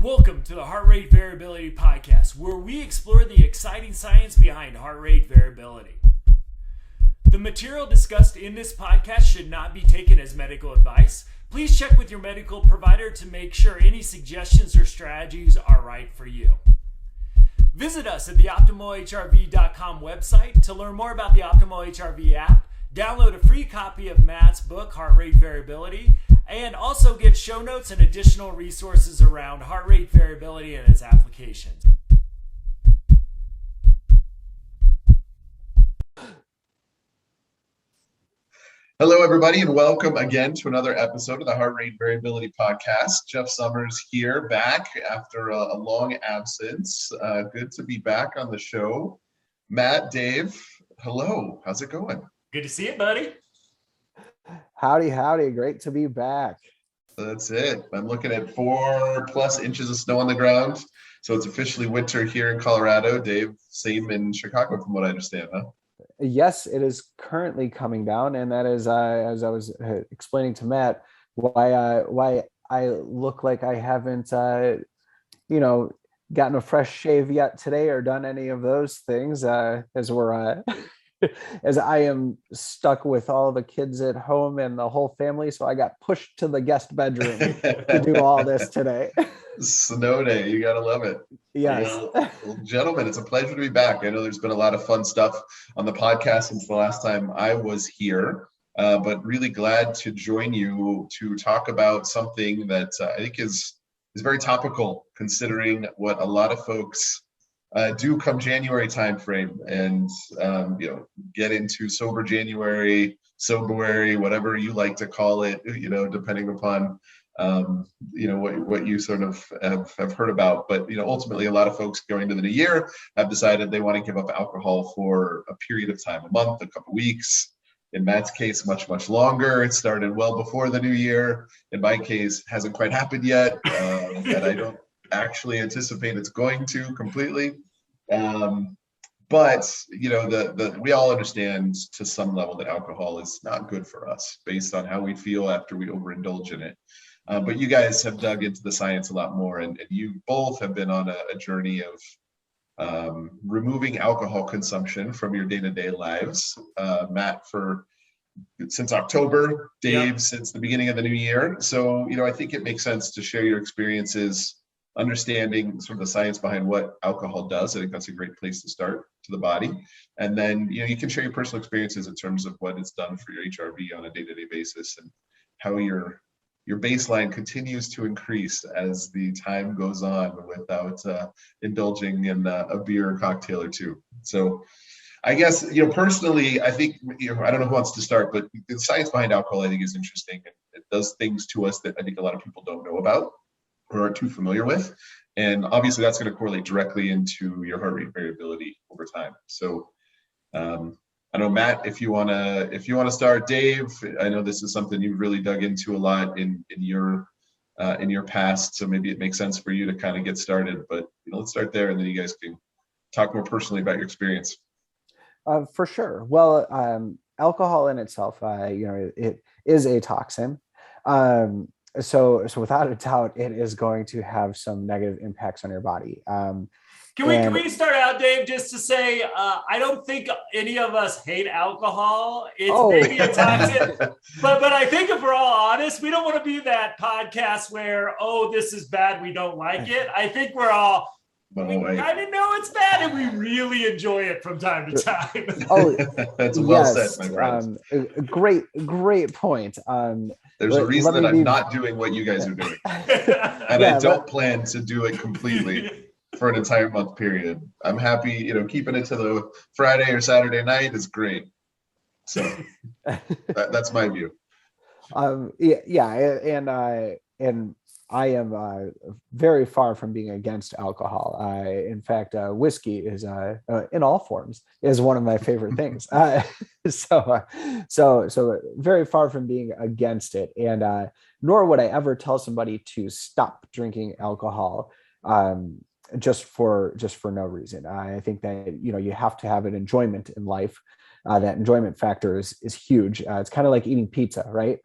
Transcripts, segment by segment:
Welcome to the Heart Rate Variability Podcast, where we explore the exciting science behind heart rate variability. The material discussed in this podcast should not be taken as medical advice. Please check with your medical provider to make sure any suggestions or strategies are right for you. Visit us at the OptimalHRV.com website to learn more about the Optimal HRV app, download a free copy of Matt's book, Heart Rate Variability, and also get show notes and additional resources around heart rate variability and its applications. Hello, everybody, and welcome again to another episode of the Heart Rate Variability Podcast. Jeff Summers here, back after a long absence. Good to be back on the show. Matt, Dave, hello. How's it going? Good to see you, buddy. Howdy. Great to be back. That's it. I'm looking at 4+ inches of snow on the ground. So it's officially winter here in Colorado. Dave, same in Chicago from what I understand, huh? Yes, it is currently coming down. And that is, as I was explaining to Matt, why I look like I haven't, gotten a fresh shave yet today or done any of those things as we're as I am stuck with all the kids at home and the whole family. So I got pushed to the guest bedroom to do all this today. Snow day, you gotta love it. Yes. Well, gentlemen, it's a pleasure to be back. I know there's been a lot of fun stuff on the podcast since the last time I was here, but really glad to join you to talk about something that I think is very topical, considering what a lot of folks do come January timeframe, and get into sober January, soberary, whatever you like to call it, depending upon what you sort of have heard about. But ultimately, a lot of folks going into the new year have decided they want to give up alcohol for a period of time, a month, a couple weeks. In Matt's case, much longer. It started well before the new year. In my case, hasn't quite happened yet, and I don't actually anticipate it's going to completely. But we all understand to some level that alcohol is not good for us based on how we feel after we overindulge in it. But you guys have dug into the science a lot more, and you both have been on a journey of removing alcohol consumption from your day-to-day lives. Matt since October, Dave since the beginning of the new year. So, I think it makes sense to share your experiences, understanding sort of the science behind what alcohol does. I think that's a great place to start, to the body. And then, you can share your personal experiences in terms of what it's done for your HRV on a day-to-day basis, and how your baseline continues to increase as the time goes on without indulging in a beer or cocktail or two. So I guess, personally, I think, I don't know who wants to start, but the science behind alcohol, I think, is interesting. And it does things to us that I think a lot of people don't know about or aren't too familiar with. And obviously that's going to correlate directly into your heart rate variability over time. So I know, Matt, if you want to start. Dave, I know this is something you've really dug into a lot in your past, so maybe it makes sense for you to kind of get started. But let's start there, and then you guys can talk more personally about your experience. For sure. Well, alcohol in itself, it is a toxin. So without a doubt, it is going to have some negative impacts on your body. Can we start out, Dave, just to say, I don't think any of us hate alcohol. It's maybe a toxin, but I think if we're all honest, we don't want to be that podcast where, this is bad, we don't like it. I think we're all, I didn't know it's bad, and we really enjoy it from time to time. That's well said, my friend. Great point. There's a reason that I'm not doing what you guys are doing, and I don't plan to do it completely for an entire month period. I'm happy, keeping it to the Friday or Saturday night is great. So that's my view. And I am very far from being against alcohol. In fact, whiskey is, in all forms, is one of my favorite things. So very far from being against it, and nor would I ever tell somebody to stop drinking alcohol just for no reason. I think that you have to have an enjoyment in life. That enjoyment factor is huge. It's kind of like eating pizza, right?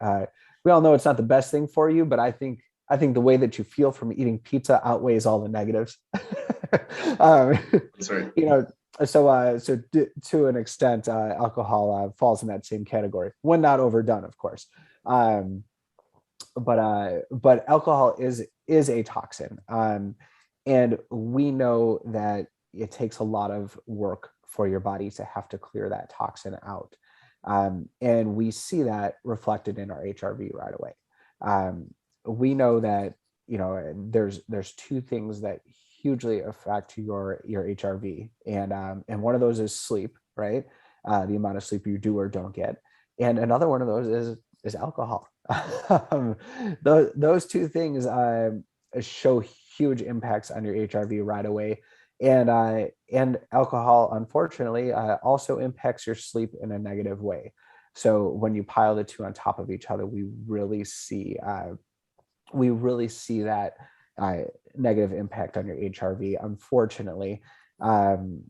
We all know it's not the best thing for you, but I think I think the way that you feel from eating pizza outweighs all the negatives. That's right. You know, so to an extent, alcohol falls in that same category when not overdone, of course. But alcohol is a toxin, and we know that it takes a lot of work for your body to have to clear that toxin out, and we see that reflected in our HRV right away. We know that there's two things that hugely affect your HRV, and one of those is sleep, right? The amount of sleep you do or don't get, and another one of those is alcohol. Those two things show huge impacts on your HRV right away, and alcohol, unfortunately, also impacts your sleep in a negative way. So when you pile the two on top of each other, we really see that negative impact on your HRV, unfortunately, and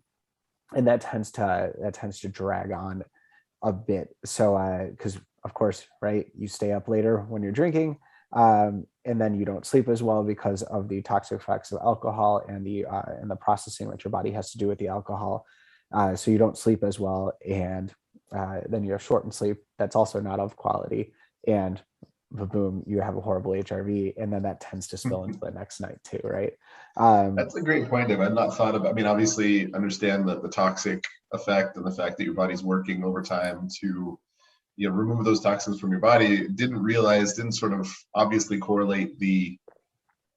that tends to drag on a bit. So because of course, right, you stay up later when you're drinking, and then you don't sleep as well because of the toxic effects of alcohol and the processing that your body has to do with the alcohol. So you don't sleep as well, and then you have shortened sleep that's also not of quality, and boom, you have a horrible HRV, and then that tends to spill into the next night too, right? That's a great point, Dave. I've not thought about, I mean, obviously understand the toxic effect and the fact that your body's working overtime to remove those toxins from your body. Didn't sort of obviously correlate the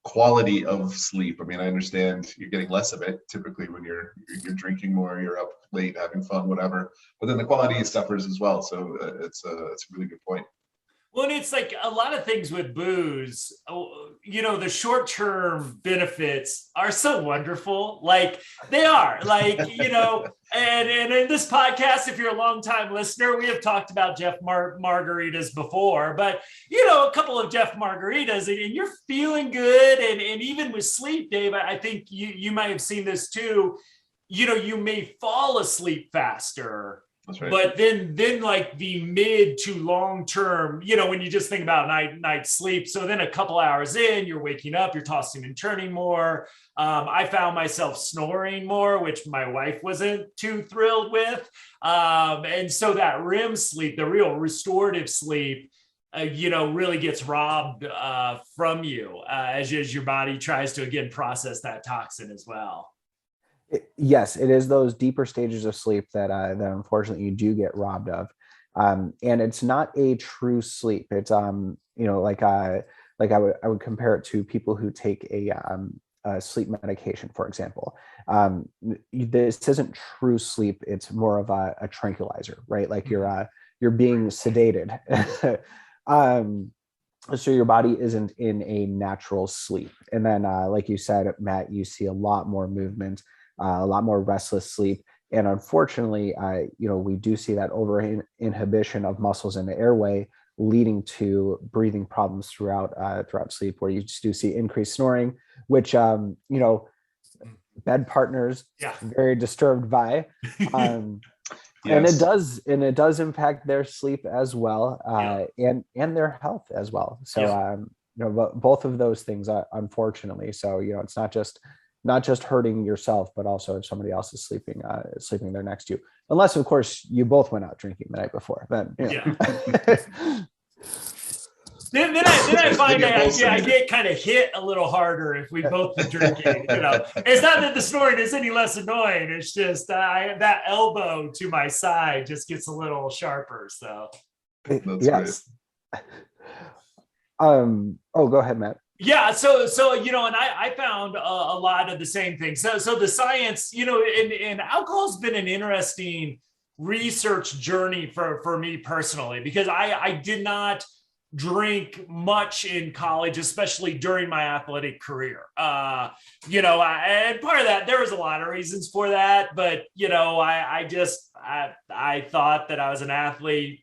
quality of sleep. I mean, I understand you're getting less of it typically when you're drinking more, you're up late having fun, whatever, but then the quality suffers as well. So it's a really good point. Well, and it's like a lot of things with booze, the short-term benefits are so wonderful. Like they are, like, and in this podcast, if you're a longtime listener, we have talked about Jeff margaritas before, but, a couple of Jeff margaritas and you're feeling good. And even with sleep, Dave, I think you might have seen this too. You may fall asleep faster. That's right. But then like the mid to long term, when you just think about night sleep. So then a couple hours in, you're waking up, you're tossing and turning more. I found myself snoring more, which my wife wasn't too thrilled with. And so that REM sleep, the real restorative sleep, really gets robbed from you as your body tries to, again, process that toxin as well. Yes, it is those deeper stages of sleep that unfortunately you do get robbed of, and it's not a true sleep. It's like I would compare it to people who take a sleep medication, for example. This isn't true sleep; it's more of a tranquilizer, right? Like you're being sedated. So your body isn't in a natural sleep, and then like you said, Matt, you see a lot more movement. A lot more restless sleep, and unfortunately, we do see that over inhibition of muscles in the airway, leading to breathing problems throughout sleep, where you just do see increased snoring, which bed partners very disturbed by, yes. and it does impact their sleep as well, and their health as well. So both of those things, unfortunately. So it's not just hurting yourself, but also if somebody else is sleeping there next to you, unless of course you both went out drinking the night before. Then then I find I get kind of hit a little harder if we both been drinking. It's not that the snoring is any less annoying. It's just that elbow to my side just gets a little sharper. So yes. Go ahead, Matt. Yeah. So, and I found a lot of the same things. So the science, and alcohol's been an interesting research journey for me personally, because I did not drink much in college, especially during my athletic career. And part of that, there was a lot of reasons for that, but, I thought that I was an athlete,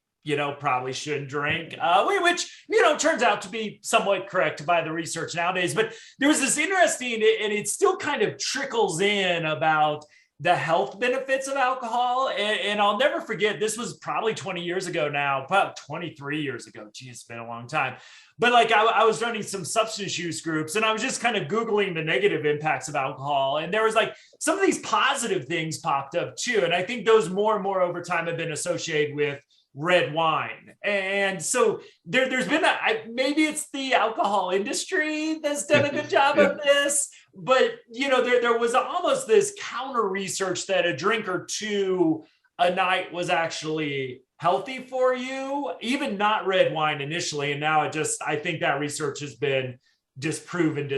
probably shouldn't drink, which, turns out to be somewhat correct by the research nowadays. But there was this interesting, and it still kind of trickles in about the health benefits of alcohol. And I'll never forget, this was probably 20 years ago now, about 23 years ago. Geez, it's been a long time. But like I was running some substance use groups and I was just kind of Googling the negative impacts of alcohol. And there was like some of these positive things popped up too. And I think those more and more over time have been associated with red wine. And so there's been maybe it's the alcohol industry that's done a good job of this, but there was almost this counter research that a drink or two a night was actually healthy for you, even not red wine initially. And now I think that research has been disproven.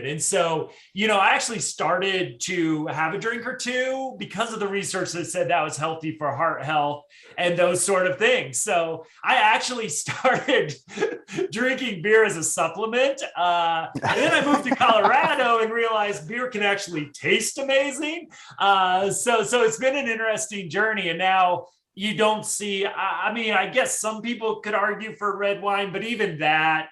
And so, I actually started to have a drink or two because of the research that said that was healthy for heart health and those sort of things. So I actually started drinking beer as a supplement. And then I moved to Colorado and realized beer can actually taste amazing. So it's been an interesting journey. And now you don't see, I guess some people could argue for red wine, but even that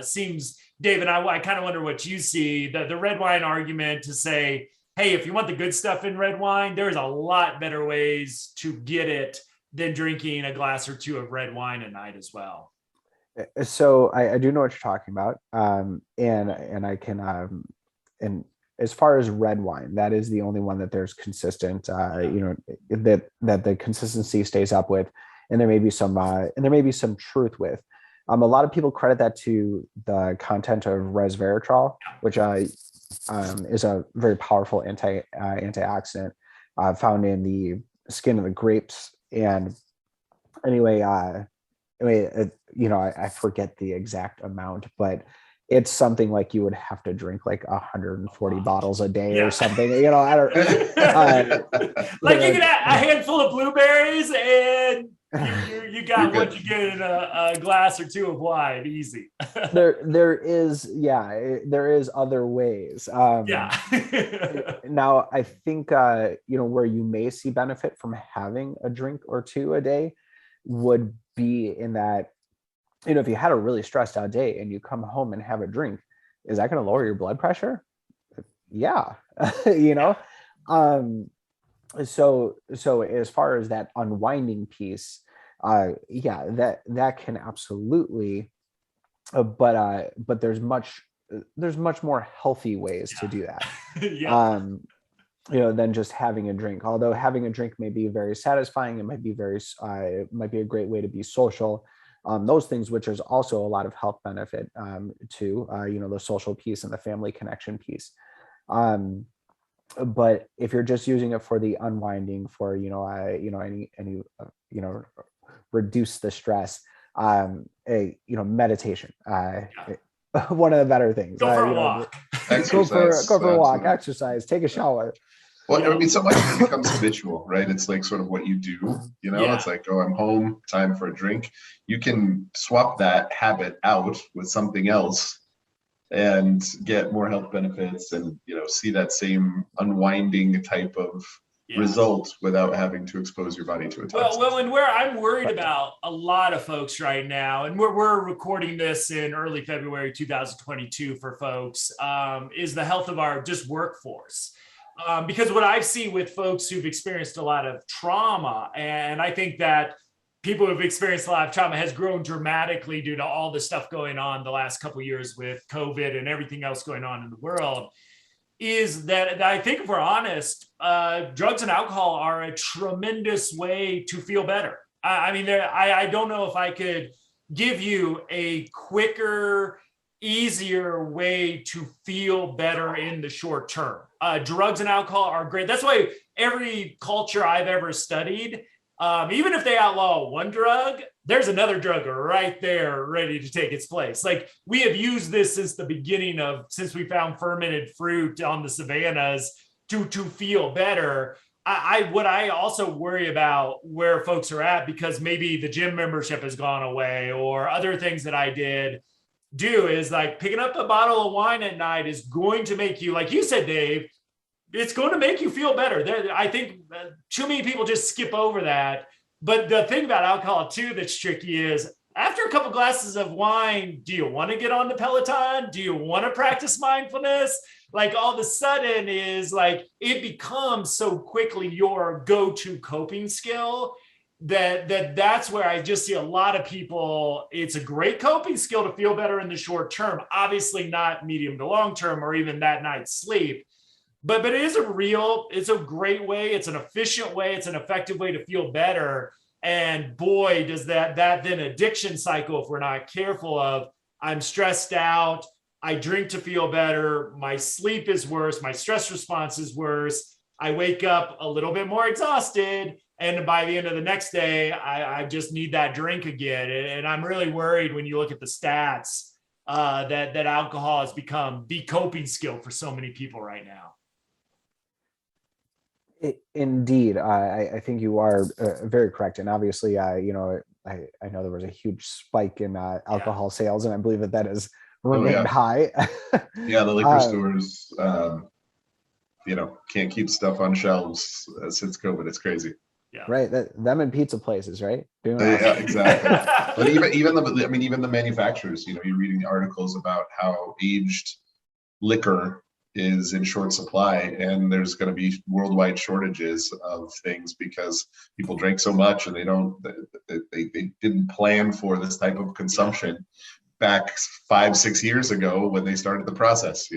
seems, David, I kind of wonder what you see, the red wine argument to say, hey, if you want the good stuff in red wine, there's a lot better ways to get it than drinking a glass or two of red wine a night as well. So I do know what you're talking about. And I can, and as far as red wine, that is the only one that there's consistent, that the consistency stays up with, and there may be some truth with. A lot of people credit that to the content of resveratrol, which is a very powerful antioxidant found in the skin of the grapes. And I forget the exact amount, but it's something like you would have to drink like 140 bottles a day or something. I don't. Like you get a handful of blueberries and you got what you get in a glass or two of wine, easy. there is other ways. Now I think where you may see benefit from having a drink or two a day would be in that. If you had a really stressed out day and you come home and have a drink, is that going to lower your blood pressure? Yeah. So as far as that unwinding piece, that can absolutely, but there's much more healthy ways to do that. Than just having a drink. Although having a drink may be very satisfying, it might be a great way to be social. Those things, which is also a lot of health benefit to, the social piece and the family connection piece. But if you're just using it for the unwinding, for reduce the stress, meditation. One of the better things. Go for a walk. Go for a walk. Exercise. Take a shower. Well, so much of it becomes habitual, right? It's like sort of what you do, It's like, oh, I'm home, time for a drink. You can swap that habit out with something else and get more health benefits and, see that same unwinding type of result without having to expose your body to a toxin. Well, and where I'm worried about a lot of folks right now, and we're recording this in early February 2022 for folks, is the health of our just workforce. Because what I see with folks who've experienced a lot of trauma, and I think that people who've experienced a lot of trauma has grown dramatically due to all the stuff going on the last couple of years with COVID and everything else going on in the world, is that I think if we're honest, drugs and alcohol are a tremendous way to feel better. I don't know if I could give you a quicker, easier way to feel better in the short term. Drugs and alcohol are great. That's why every culture I've ever studied, even if they outlaw one drug, there's another drug right there ready to take its place. Like we have used this since the beginning since we found fermented fruit on the savannas to feel better. What I also worry about where folks are at, because maybe the gym membership has gone away or other things that I did do, is like picking up a bottle of wine at night is going to make you, like you said, Dave, it's going to make you feel better. I think too many people just skip over that. But the thing about alcohol too that's tricky is after a couple glasses of wine, do you want to get on the Peloton? Do you want to practice mindfulness? Like all of a sudden is like, it becomes so quickly your go-to coping skill that's where I just see a lot of people. It's a great coping skill to feel better in the short term, obviously not medium to long term or even that night's sleep. But it is it's a great way. It's an efficient way. It's an effective way to feel better. And boy, does that then addiction cycle, if we're not careful of, I'm stressed out, I drink to feel better, my sleep is worse, my stress response is worse, I wake up a little bit more exhausted, and by the end of the next day, I just need that drink again. And I'm really worried when you look at the stats that alcohol has become the coping skill for so many people right now. Indeed, I think you are very correct, and obviously, I know there was a huge spike in alcohol sales, and I believe that has remained high. Yeah, the liquor stores, can't keep stuff on shelves since COVID. It's crazy. Yeah. Right. Them and pizza places, right? Yeah, exactly. But even the manufacturers, you're reading articles about how aged liquor is in short supply, and there's going to be worldwide shortages of things because people drink so much and they didn't plan for this type of consumption back 5-6 years ago when they started the process.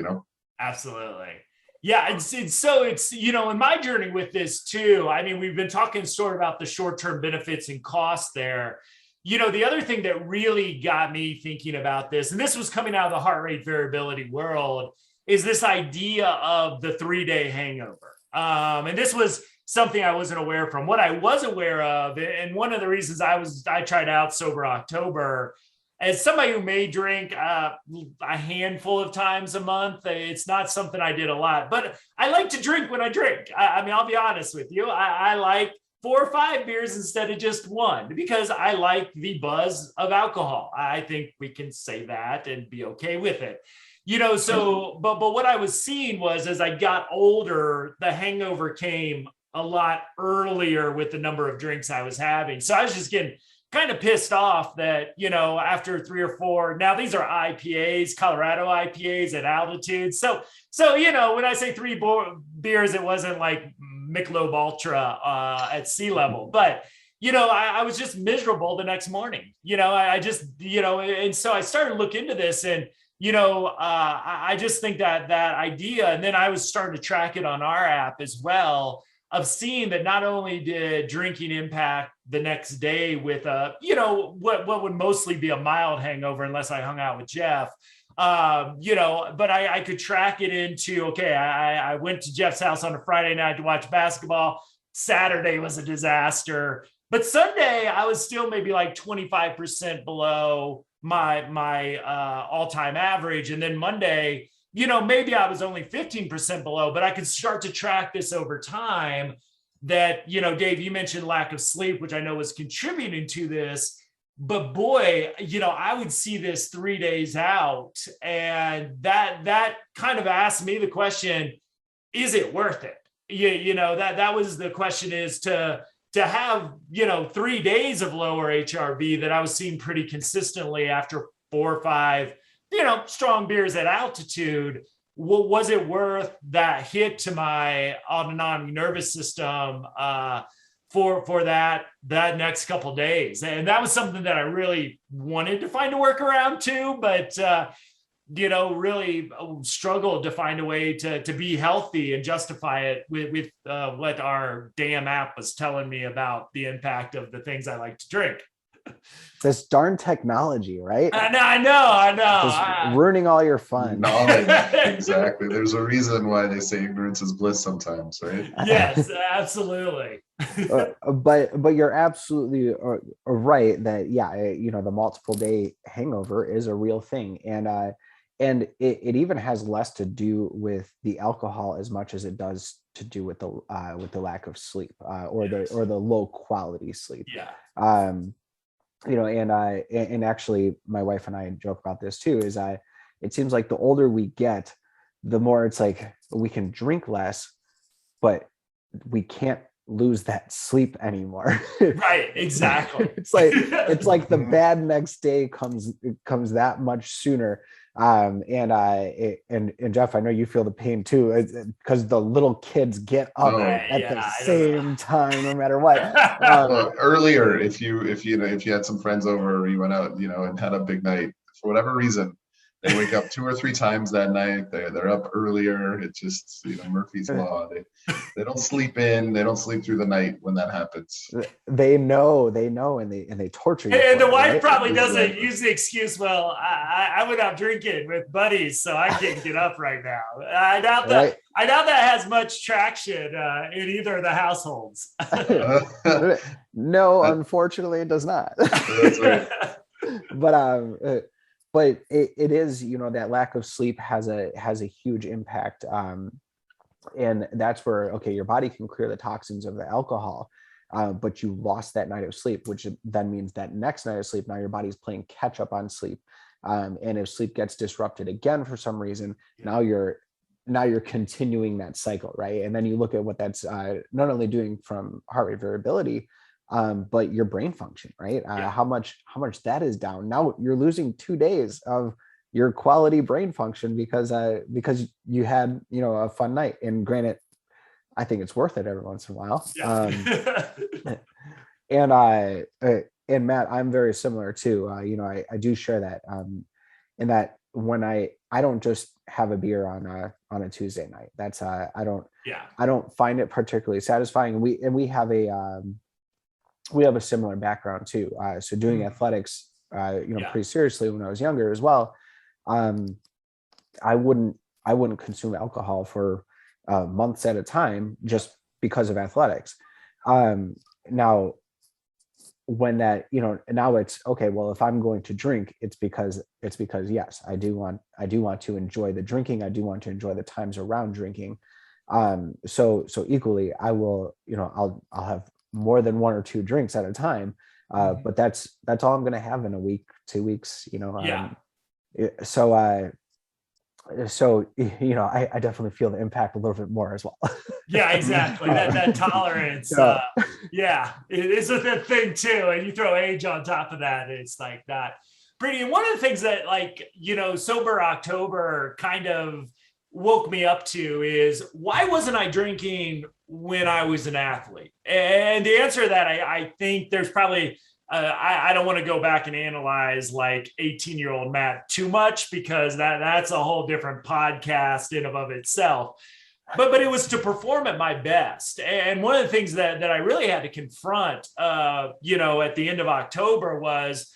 Absolutely. Yeah, it's in my journey with this too, I mean, we've been talking sort of about the short-term benefits and costs there. The other thing that really got me thinking about this, and this was coming out of the heart rate variability world, is this idea of the 3-day hangover. And this was something I wasn't aware from. What I was aware of, and one of the reasons I tried out Sober October, as somebody who may drink a handful of times a month, it's not something I did a lot, but I like to drink when I drink. I mean, I'll be honest with you. I like 4 or 5 beers instead of just one, because I like the buzz of alcohol. I think we can say that and be okay with it. But what I was seeing was, as I got older, the hangover came a lot earlier with the number of drinks I was having. So I was just getting kind of pissed off that, after 3 or 4, now these are IPAs, Colorado IPAs at altitude. So, when I say 3 beers, it wasn't like Michelob Ultra at sea level, but, I was just miserable the next morning, I just, and so I started to look into this, and, I just think that idea, and then I was starting to track it on our app as well, of seeing that not only did drinking impact the next day with what would mostly be a mild hangover unless I hung out with Jeff, but I could track it into, okay, I went to Jeff's house on a Friday night to watch basketball. Saturday was a disaster, but Sunday I was still maybe like 25% below my all-time average. And then Monday, maybe I was only 15% below, but I could start to track this over time that, Dave, you mentioned lack of sleep, which I know was contributing to this, but boy, I would see this 3 days out, and that kind of asked me the question, is it worth it? That was the question, is to have, 3 days of lower HRV that I was seeing pretty consistently after 4 or 5, strong beers at altitude. Was it worth that hit to my autonomic nervous system for that next couple of days? And that was something that I really wanted to find a workaround to, but really struggled to find a way to be healthy and justify it with what our damn app was telling me about the impact of the things I like to drink. This darn technology, right? I know. Just ruining all your fun. Knowledge, exactly. There's a reason why they say ignorance is bliss sometimes, right? Yes, absolutely. But you're absolutely right that, the multiple day hangover is a real thing, and it even has less to do with the alcohol as much as it does to do with the lack of sleep or the low quality sleep. Yeah. And actually my wife and I joke about this too, is it seems like the older we get, the more it's like we can drink less, but we can't lose that sleep anymore. Right, exactly. It's like the bad next day comes that much sooner. And Jeff, I know you feel the pain too, because the little kids get up at the same time, no matter what. Well, earlier, if you had some friends over, or you went out, and had a big night for whatever reason, they wake up 2 or 3 times that night. They're up earlier. It's just Murphy's Law. They don't sleep in. They don't sleep through the night when that happens. They know, and they torture you. And the wife probably doesn't use the excuse, well, I went out drinking with buddies, so I can't get up right now. I doubt that has much traction in either of the households. No, unfortunately, it does not. That's right. But it is, that lack of sleep has a huge impact. And that's where, okay, your body can clear the toxins of the alcohol, but you lost that night of sleep, which then means that next night of sleep, now your body's playing catch up on sleep. And if sleep gets disrupted again for some reason, now you're continuing that cycle, right? And then you look at what that's not only doing from heart rate variability, but your brain function, right? How much that is down. Now you're losing 2 days of your quality brain function because you had a fun night. And granted, I think it's worth it every once in a while. And Matt, I'm very similar too. I do share that. In that when I don't just have a beer on a Tuesday night. That's I don't find it particularly satisfying. We have a similar background too. So doing athletics, pretty seriously when I was younger as well. I wouldn't consume alcohol for months at a time just because of athletics. Now when that, now it's okay, well, if I'm going to drink, it's because yes, I do want to enjoy the drinking. I do want to enjoy the times around drinking. So equally I will, I'll have more than 1 or 2 drinks at a time. But that's all I'm going to have in a week, 2 weeks, So I definitely feel the impact a little bit more as well. Yeah, exactly. That tolerance. It is a thing too. And you throw age on top of that, it's like that. Pretty. And one of the things that Sober October kind of woke me up to is, why wasn't I drinking when I was an athlete? And the answer to that, I think there's probably, I don't want to go back and analyze like 18-year-old Matt too much, because that's a whole different podcast in and of itself. But it was to perform at my best. And one of the things that I really had to confront, at the end of October was,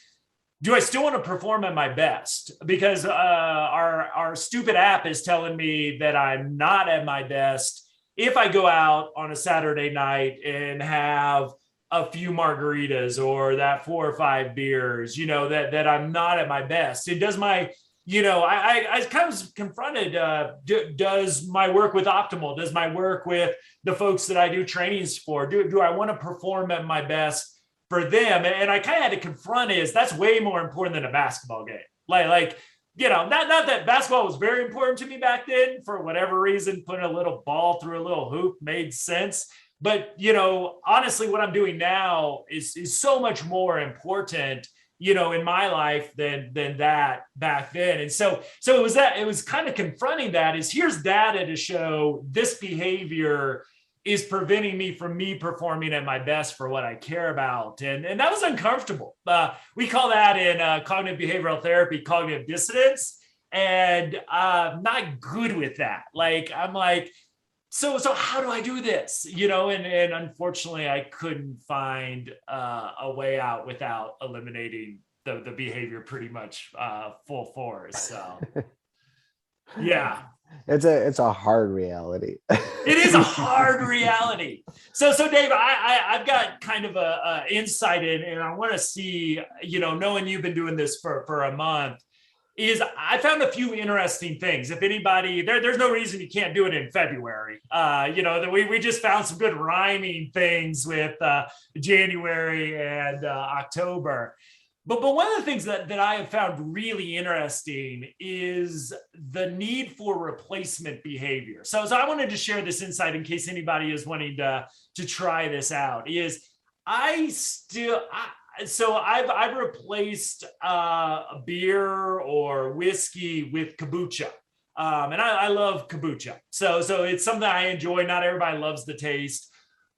do I still want to perform at my best? Because our stupid app is telling me that I'm not at my best if I go out on a Saturday night and have a few margaritas or that 4 or 5 beers, that I'm not at my best. It does my, I kind of confronted, does my work with Optimal, does my work with the folks that I do trainings for, do I want to perform at my best for them? And I kind of had to confront that's way more important than a basketball game. Not that basketball was very important to me back then. For whatever reason, putting a little ball through a little hoop made sense. But, honestly, what I'm doing now is so much more important, in my life than that back then. And so it was kind of confronting that here's data to show this behavior is preventing me from performing at my best for what I care about. And that was uncomfortable. We call that in cognitive behavioral therapy, cognitive dissonance. And I'm not good with that. I'm like, so how do I do this? And unfortunately I couldn't find a way out without eliminating the behavior pretty much full force. So yeah. It's a hard reality. It is a hard reality. So Dave, I've got kind of a insight in, and I want to see, knowing you've been doing this for a month, is I found a few interesting things. If anybody, there's no reason you can't do it in February. We just found some good rhyming things with January and October. But one of the things that I have found really interesting is the need for replacement behavior. So I wanted to share this insight in case anybody is wanting to try this out. I've replaced a beer or whiskey with kombucha. And I love kombucha. So it's something I enjoy. Not everybody loves the taste.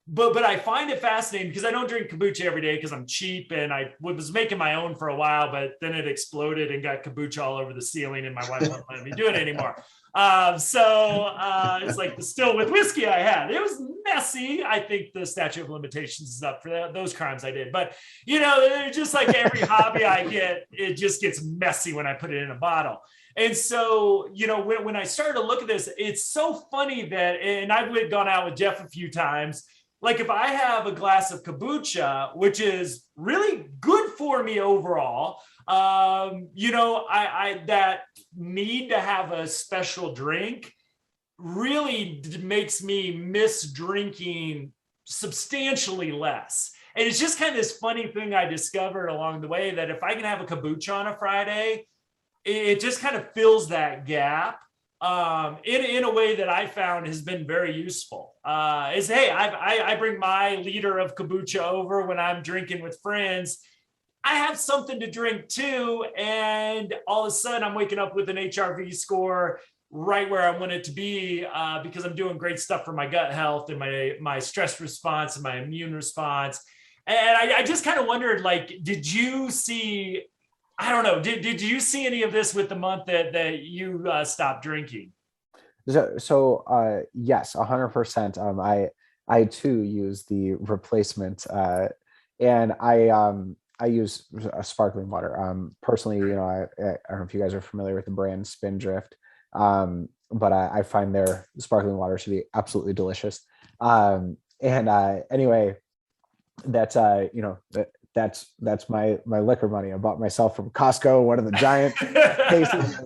But I find it fascinating because I don't drink kombucha every day because I'm cheap, and I was making my own for a while, but then it exploded and got kombucha all over the ceiling, and my wife won't let me do it anymore. It's like the still with whiskey I had. It was messy. I think the statute of limitations is up for those crimes I did. But, just like every hobby I get, it just gets messy when I put it in a bottle. And so, when I started to look at this, it's so funny that, and I've gone out with Jeff a few times, like if I have a glass of kombucha, which is really good for me overall, I that need to have a special drink really makes me miss drinking substantially less. And it's just kind of this funny thing I discovered along the way that if I can have a kombucha on a Friday, it just kind of fills that gap. In a way that I found has been very useful. I bring my liter of kombucha over when I'm drinking with friends. I have something to drink too, and all of a sudden I'm waking up with an HRV score right where I want it to be because I'm doing great stuff for my gut health and my stress response and my immune response. And I just kind of wondered, like, did you see? I don't know. Did you see any of this with the month that you stopped drinking? So yes, 100%. I too use the replacement, and I use sparkling water. Personally, I don't know if you guys are familiar with the brand Spindrift, but I find their sparkling water to be absolutely delicious. Anyway, that's that's my liquor money. I bought myself from Costco, one of the giant cases,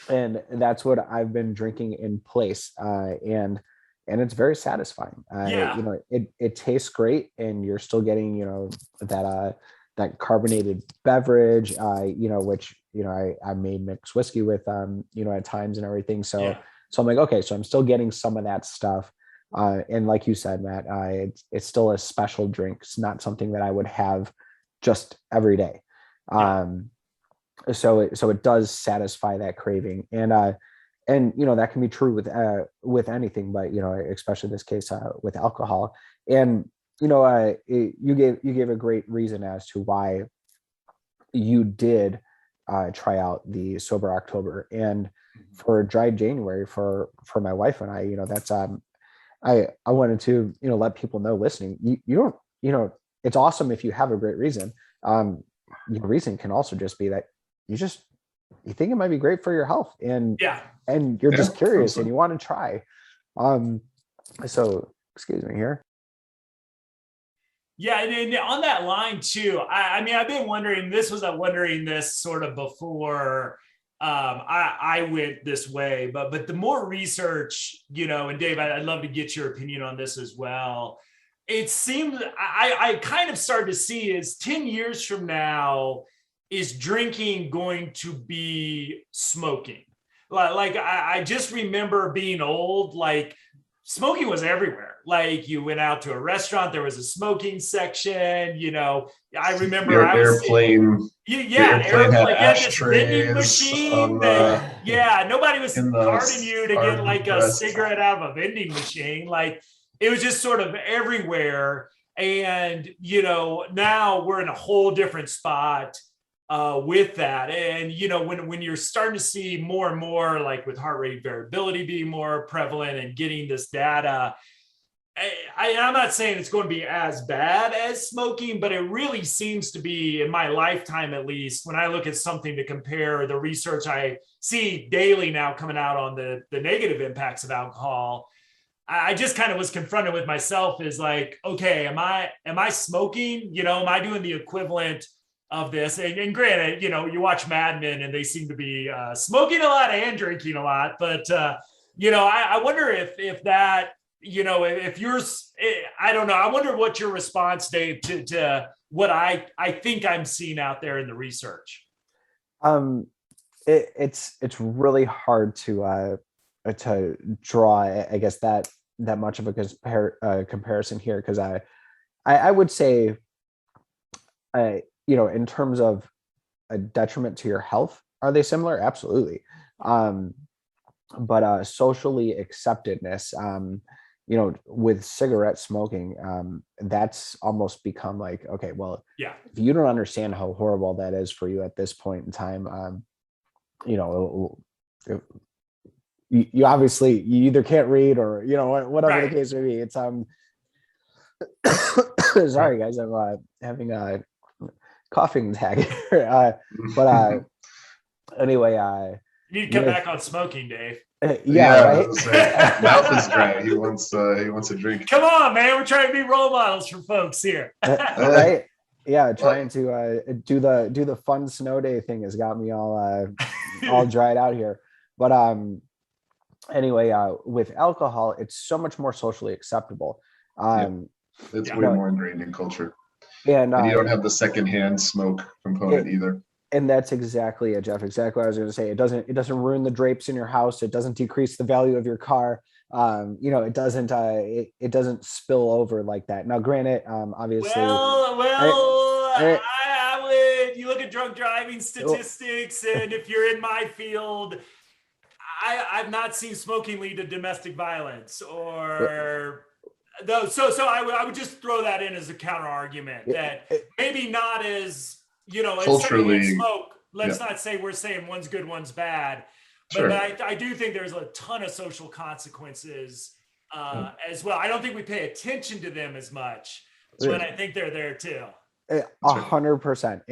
and that's what I've been drinking in place. And it's very satisfying. It tastes great, and you're still getting that carbonated beverage. Which I may mix whiskey with at times and everything. So I'm like, okay, so I'm still getting some of that stuff. And like you said, Matt, it's still a special drink. It's not something that I would have just every day. So it does satisfy that craving, and that can be true with anything, but especially this case with alcohol. And you gave a great reason as to why you did try out the Sober October, and for Dry January for my wife and I, that's I wanted to, let people know listening, you don't, it's awesome if you have a great reason. The reason can also just be that you think it might be great for your health, and you're just curious and you want to try. So excuse me here. Yeah, and on that line too, I mean, I've been wondering this sort of before I went this way, but the more research, and Dave, I'd love to get your opinion on this as well. It seems I kind of started to see is 10 years from now, is drinking going to be smoking? Like I just remember being old, like smoking was everywhere. Like you went out to a restaurant, there was a smoking section. I remember your airplane. Airplane had like ashtrays. Vending machine. Nobody was carding you to get like a cigarette out of a vending machine. Like it was just sort of everywhere. And now we're in a whole different spot with that. And when you're starting to see more and more, like with heart rate variability being more prevalent and getting this data, I'm not saying it's going to be as bad as smoking, but it really seems to be, in my lifetime at least, when I look at something to compare the research I see daily now coming out on the negative impacts of alcohol, I just kind of was confronted with myself is like, okay, am I smoking? Am I doing the equivalent of this? And granted, you watch Mad Men and they seem to be smoking a lot and drinking a lot, but I wonder if that, if yours, I don't know. I wonder what your response, Dave, to what I think I'm seeing out there in the research? It's really hard to draw, I guess, that much of a comparison here, because I would say, in terms of a detriment to your health, are they similar? Absolutely. But socially acceptedness, with cigarette smoking, that's almost become like, okay, well, Yeah. if you don't understand how horrible that is for you at this point in time, you obviously, you either can't read, or whatever Right. the case may be. It's sorry guys, I'm having a coughing tag here. But anyway, You need to come back on smoking, Dave. yeah, right. Mouth is dry. He wants a drink. Come on, man. We're trying to be role models for folks here. Right. Yeah, trying to do the fun snow day thing has got me all dried out here. But anyway, with alcohol, it's so much more socially acceptable. It's way more ingrained in culture, and you don't have the secondhand smoke component either. And that's exactly it, Jeff. Exactly what I was going to say. It doesn't ruin the drapes in your house. It doesn't decrease the value of your car. It doesn't spill over like that. Now, granted, obviously, I would. You look at drunk driving statistics, and if you're in my field, I've not seen smoking lead to domestic violence or. Though, so I would just throw that in as a counter argument that maybe not as, culturally smoke. Let's not say we're saying one's good, one's bad, but I do think there's a ton of social consequences as well. I don't think we pay attention to them as much, but I think they're there too. 100%,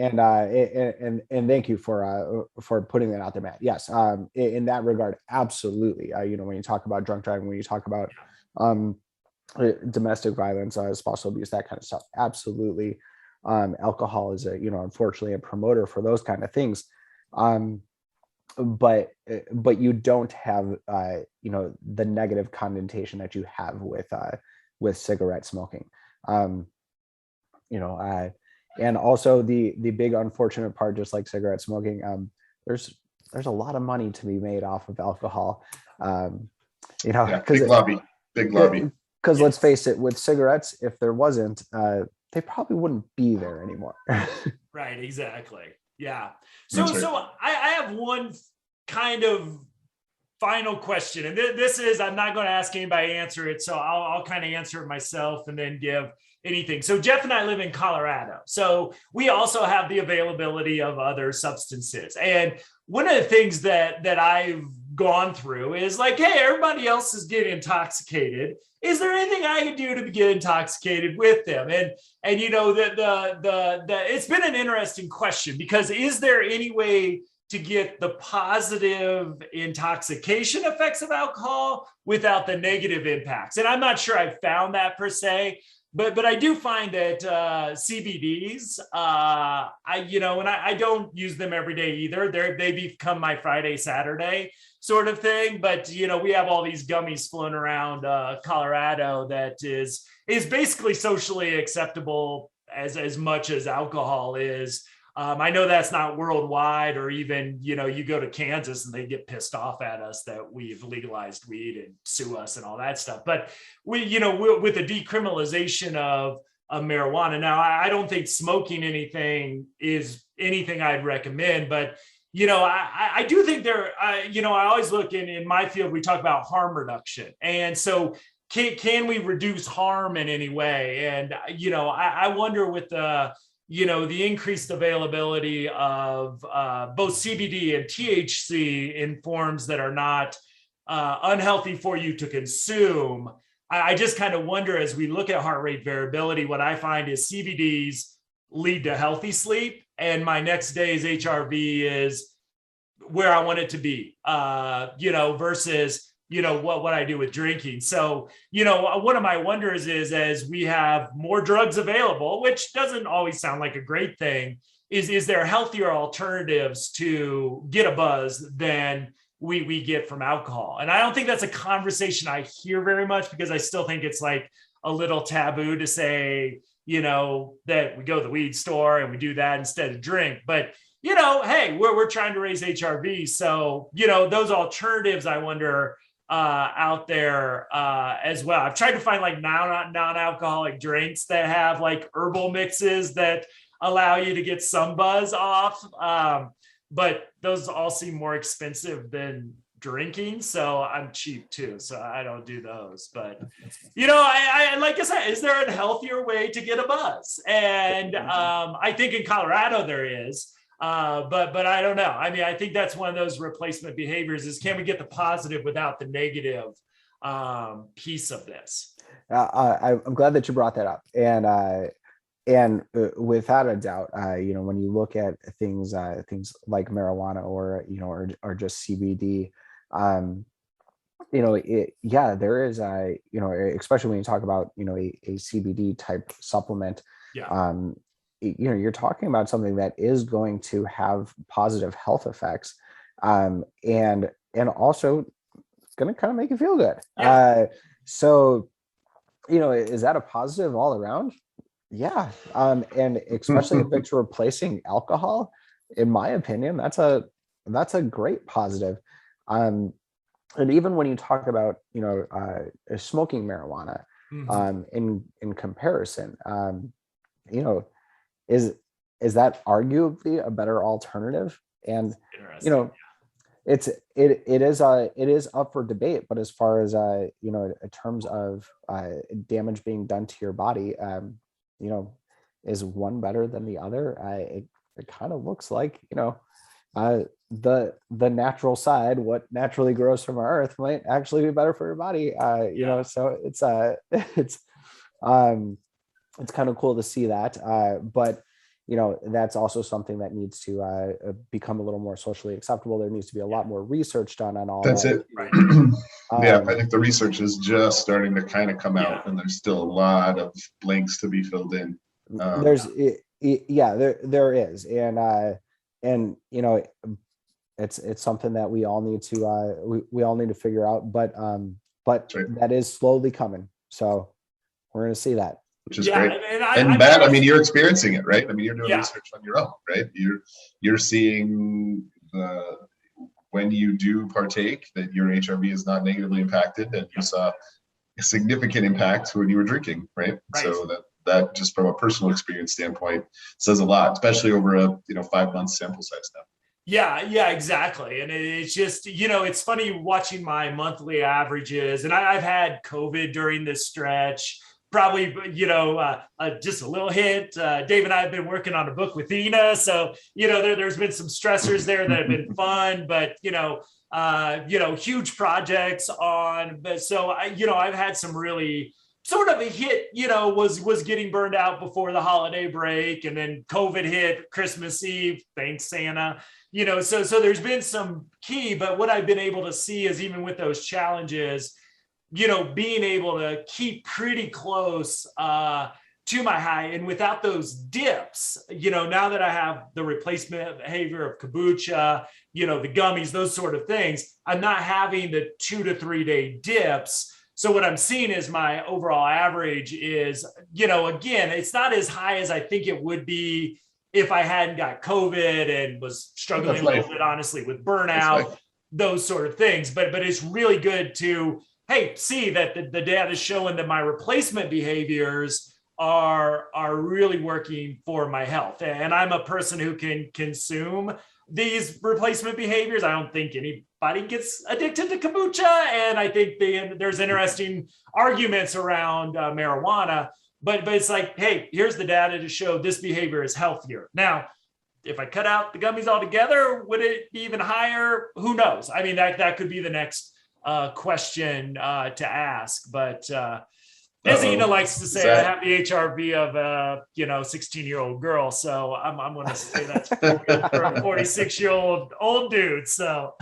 and thank you for putting that out there, Matt. Yes, in that regard, absolutely. When you talk about drunk driving, when you talk about domestic violence, spousal abuse, that kind of stuff, absolutely. Alcohol is unfortunately a promoter for those kind of things. But you don't have the negative connotation that you have with cigarette smoking. And also the big unfortunate part, just like cigarette smoking, there's a lot of money to be made off of alcohol. Big lobby. Because let's face it, with cigarettes, if there wasn't, they probably wouldn't be there anymore. Right, exactly. Yeah. So I have one kind of final question, and this is, I'm not going to ask anybody to answer it, so I'll kind of answer it myself and then give anything. So Jeff and I live in Colorado, so we also have the availability of other substances. And one of the things that I've gone through is like, hey, everybody else is getting intoxicated. Is there anything I can do to get intoxicated with them? And it's been an interesting question, because is there any way to get the positive intoxication effects of alcohol without the negative impacts? And I'm not sure I've found that per se, but I do find that CBDs, I don't use them every day either. They become my Friday, Saturday sort of thing. But, we have all these gummies flown around Colorado that is basically socially acceptable as much as alcohol is. I know that's not worldwide, or even, you go to Kansas and they get pissed off at us that we've legalized weed and sue us and all that stuff. But with the decriminalization of marijuana, now I don't think smoking anything is anything I'd recommend, but I do think I always look in my field, we talk about harm reduction. And so can we reduce harm in any way? And, I wonder with the increased availability of both CBD and THC in forms that are not unhealthy for you to consume. I just kind of wonder, as we look at heart rate variability, what I find is CBDs lead to healthy sleep, and my next day's HRV is where I want it to be, versus what I do with drinking. So, one of my wonders is, as we have more drugs available, which doesn't always sound like a great thing, is there healthier alternatives to get a buzz than we get from alcohol? And I don't think that's a conversation I hear very much, because I still think it's like a little taboo to say, that we go to the weed store and we do that instead of drink. But, hey, we're trying to raise HRV. So, those alternatives, I wonder, out there as well. I've tried to find like non-alcoholic drinks that have like herbal mixes that allow you to get some buzz off. But those all seem more expensive than drinking, so I'm cheap too, so I don't do those. But I like I said, is there a healthier way to get a buzz? And I think in Colorado there is, but I don't know. I mean, I think that's one of those replacement behaviors, is can we get the positive without the negative piece of this? I'm glad that you brought that up. And without a doubt, when you look at things like marijuana or just CBD, there is especially when you talk about a CBD type supplement. You're talking about something that is going to have positive health effects, and also it's going to kind of make you feel good. So is that a positive all around? Yeah. And especially if it's replacing alcohol, in my opinion, that's a great positive. And even when you talk about, smoking marijuana, in comparison, is that arguably a better alternative? And, it is up for debate, but as far as, in terms of damage being done to your body, is one better than the other? It kind of looks like, the natural side, what naturally grows from our earth, might actually be better for your body. So it's kind of cool to see that. But that's also something that needs to become a little more socially acceptable. There needs to be a lot more research done on all that's that. it. Right. I think the research is just starting to kind of come out, and there's still a lot of blanks to be filled in. There is, and it's something that we all need to we all need to figure out, but right. That is slowly coming, so we're going to see that, which is great. And Matt, I mean, you're experiencing it, right? I mean, you're doing research on your own, right? You're seeing when you do partake, that your HRV is not negatively impacted, and you saw a significant impact when you were drinking, right? So that just from a personal experience standpoint says a lot, especially over a 5-month sample size now. Yeah, exactly. And it's just, it's funny watching my monthly averages, and I've had COVID during this stretch, probably, just a little hit. Dave and I have been working on a book with Ina. So, there's been some stressors there that have been fun, but, huge projects on, but so I've had some really sort of a hit, was getting burned out before the holiday break, and then COVID hit Christmas Eve. Thanks, Santa. So there's been some key, but what I've been able to see is, even with those challenges, being able to keep pretty close to my high, and without those dips, now that I have the replacement behavior of kombucha, the gummies, those sort of things, I'm not having the 2 to 3 day dips. So what I'm seeing is my overall average is, again, it's not as high as I think it would be if I hadn't got COVID and was struggling a little bit, honestly, with burnout, those sort of things. But it's really good to, see that the data is showing that my replacement behaviors are really working for my health. And I'm a person who can consume these replacement behaviors. I don't think anybody gets addicted to kombucha. And I think there's interesting arguments around marijuana. But it's like, hey, here's the data to show this behavior is healthier. Now, if I cut out the gummies altogether, would it be even higher? Who knows? I mean, that could be the next question to ask. But as Ina likes to say, I have the HRV of a 16-year-old girl. So I'm going to say that's for a 46-year-old old dude. So.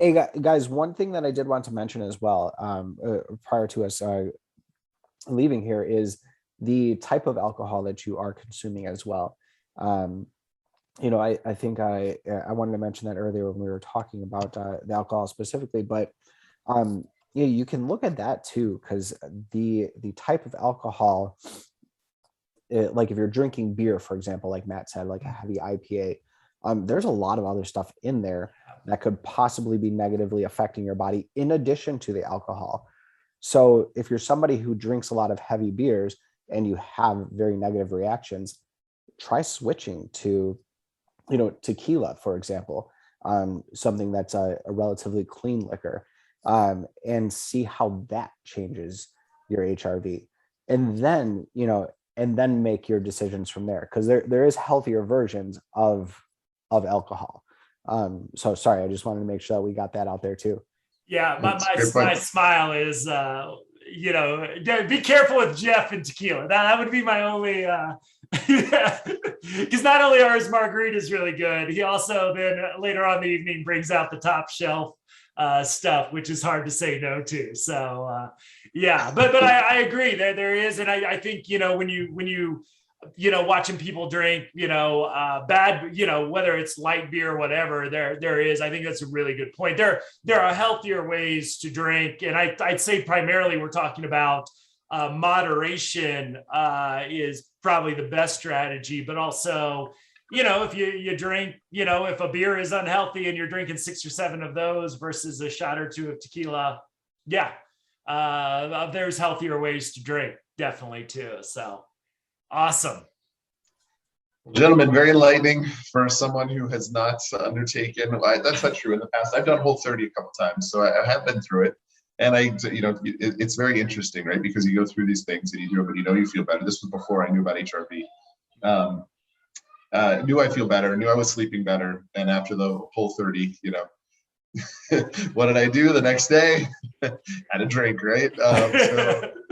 Hey guys, one thing that I did want to mention as well, prior to us leaving here, is the type of alcohol that you are consuming as well. I think I wanted to mention that earlier when we were talking about the alcohol specifically, but yeah, you can look at that too, because the type of alcohol, like if you're drinking beer, for example, like Matt said, like a heavy IPA, there's a lot of other stuff in there that could possibly be negatively affecting your body in addition to the alcohol. So if you're somebody who drinks a lot of heavy beers and you have very negative reactions, try switching to, tequila, for example, something that's a relatively clean liquor, and see how that changes your HRV. And then, and then make your decisions from there. Because there is healthier versions of alcohol. So sorry, I just wanted to make sure that we got that out there too. Yeah, my smile is, be careful with Jeff and tequila. That would be my only, because not only are his margaritas really good, he also then later on in the evening brings out the top shelf stuff, which is hard to say no to. So yeah, but I agree that there is, and I think when you watching people drink, bad, whether it's light beer or whatever, there is, I think that's a really good point. There are healthier ways to drink. And I'd say primarily we're talking about moderation is probably the best strategy, but also, if you drink, if a beer is unhealthy and you're drinking 6 or 7 of those versus a shot or 2 of tequila, yeah, there's healthier ways to drink, definitely too. So awesome. Gentlemen, very enlightening for someone who has not undertaken. That's not true. In the past, I've done Whole30 a couple times, so I have been through it. And it's very interesting, right? Because you go through these things and you do it, but you feel better. This was before I knew about HRV. Knew I feel better, knew I was sleeping better. And after the Whole30, what did I do the next day? Had a drink, right? So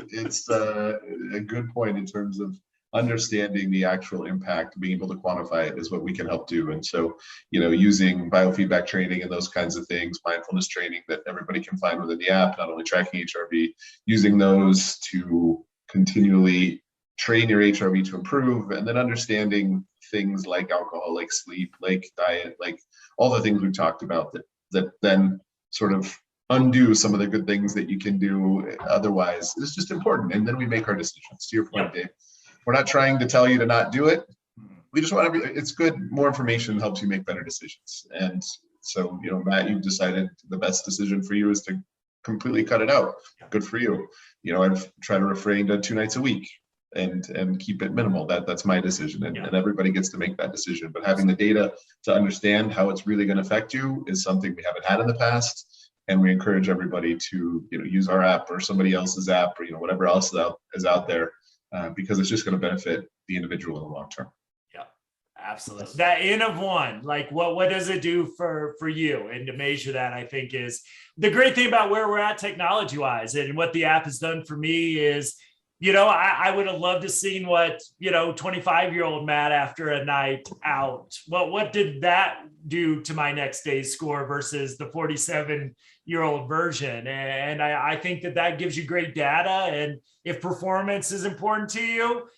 it's a good point in terms of understanding the actual impact, being able to quantify it is what we can help do. And so, using biofeedback training and those kinds of things, mindfulness training that everybody can find within the app, not only tracking HRV, using those to continually train your HRV to improve, and then understanding things like alcohol, like sleep, like diet, like all the things we've talked about that then sort of undo some of the good things that you can do otherwise is just important. And then we make our decisions. To your point, Dave, we're not trying to tell you to not do it. We just want it's good. More information helps you make better decisions. And so, Matt, you've decided the best decision for you is to completely cut it out. Good for you. I've tried to refrain to 2 nights a week and keep it minimal. That's my decision, and everybody gets to make that decision. But having the data to understand how it's really going to affect you is something we haven't had in the past, and we encourage everybody to use our app or somebody else's app or whatever else is out there, because it's just going to benefit the individual in the long term. Yeah, absolutely. That N of 1, like what does it do for you? And to measure that, I think, is the great thing about where we're at technology wise, and what the app has done for me is, I would have loved to seen what, 25-year-old Matt after a night out. Well, what did that do to my next day's score versus the 47-year-old version? And I think that gives you great data. And if performance is important to you,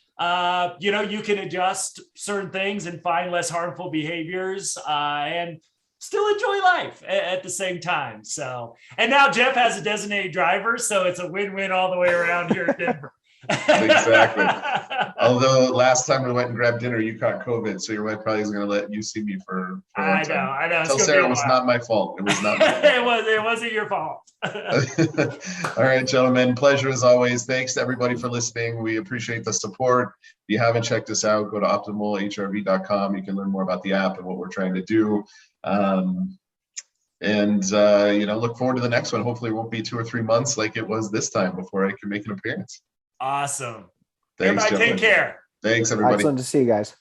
you can adjust certain things and find less harmful behaviors and still enjoy life at the same time. So, and now Jeff has a designated driver, so it's a win-win all the way around here in Denver. Exactly. Although last time we went and grabbed dinner, you caught COVID, so your wife probably is going to let you see me for a long time. I know. Tell Sarah it was not my fault. It was not my fault. It wasn't your fault. All right, gentlemen. Pleasure as always. Thanks to everybody for listening. We appreciate the support. If you haven't checked us out, go to optimalhrv.com. You can learn more about the app and what we're trying to do. Look forward to the next one. Hopefully it won't be 2 or 3 months like it was this time before I can make an appearance. Awesome. Thanks, everybody, take care. Thanks, everybody. Excellent to see you guys.